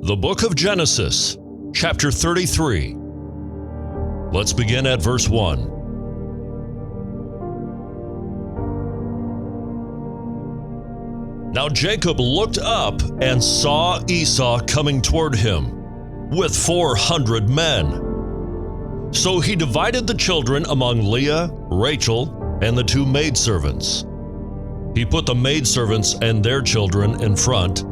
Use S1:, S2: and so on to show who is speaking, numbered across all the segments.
S1: The book of Genesis, chapter 33. Let's begin at verse 1. Now Jacob looked up and saw Esau coming toward him with 400 men. So he divided the children among Leah, Rachel, and the two maidservants. He put the maidservants and their children in front,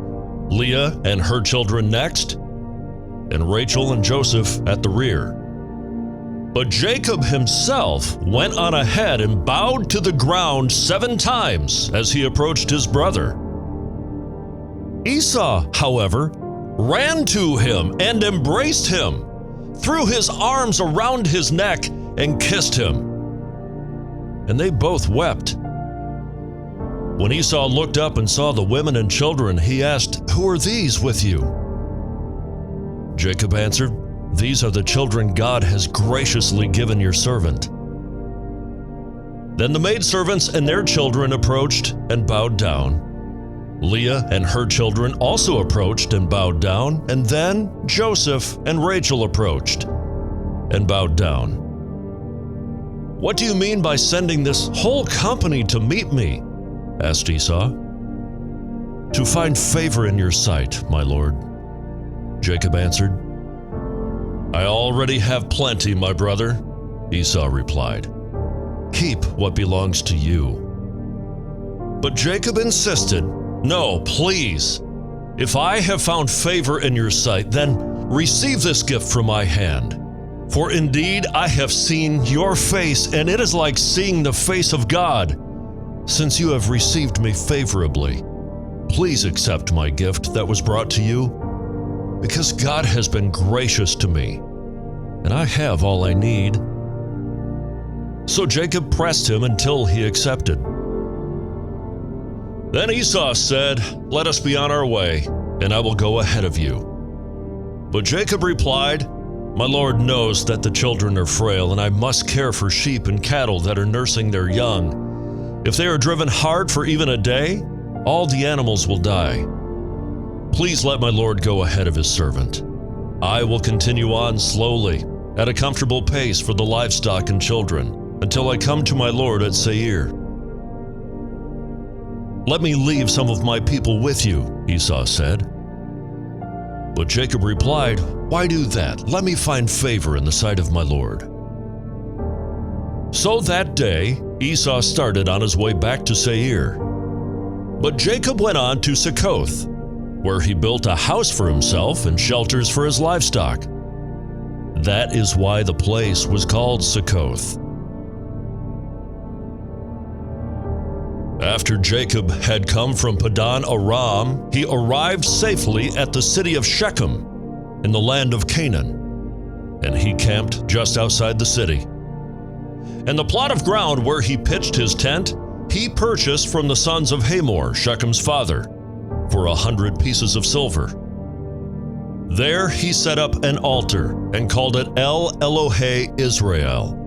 S1: Leah and her children next, and Rachel and Joseph at the rear. But Jacob himself went on ahead and bowed to the ground 7 times as he approached his brother. Esau, however, ran to him and embraced him, threw his arms around his neck, and kissed him. And they both wept. When Esau looked up and saw the women and children, he asked, "Who are these with you?" Jacob answered, "These are the children God has graciously given your servant." Then the maidservants and their children approached and bowed down. Leah and her children also approached and bowed down, and then Joseph and Rachel approached and bowed down. "What do you mean by sending this whole company to meet me?" asked Esau. "To find favor in your sight, my lord," Jacob answered. "I already have plenty, my brother," Esau replied. "Keep what belongs to you." But Jacob insisted, "No, please. If I have found favor in your sight, then receive this gift from my hand. For indeed I have seen your face, and it is like seeing the face of God. Since you have received me favorably, please accept my gift that was brought to you, because God has been gracious to me, and I have all I need." So Jacob pressed him until he accepted. Then Esau said, "Let us be on our way, and I will go ahead of you." But Jacob replied, "My Lord knows that the children are frail, and I must care for sheep and cattle that are nursing their young. If they are driven hard for even a day, all the animals will die. Please let my Lord go ahead of his servant. I will continue on slowly, at a comfortable pace for the livestock and children, until I come to my Lord at Seir. Let me leave some of my people with you," Esau said. But Jacob replied, "Why do that? Let me find favor in the sight of my Lord." So that day, Esau started on his way back to Seir. But Jacob went on to Succoth, where he built a house for himself and shelters for his livestock. That is why the place was called Succoth. After Jacob had come from Padan Aram, he arrived safely at the city of Shechem in the land of Canaan, and he camped just outside the city. And the plot of ground where he pitched his tent, he purchased from the sons of Hamor, Shechem's father, for 100 pieces of silver. There he set up an altar and called it El Elohe Israel.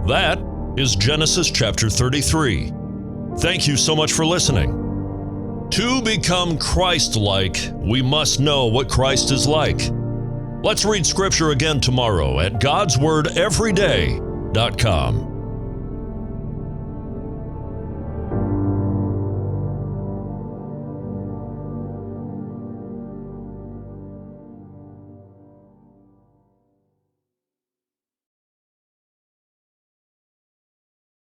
S1: That is Genesis chapter 33. Thank you so much for listening. To become Christ-like, we must know what Christ is like. Let's read Scripture again tomorrow at GodsWordEveryday.com.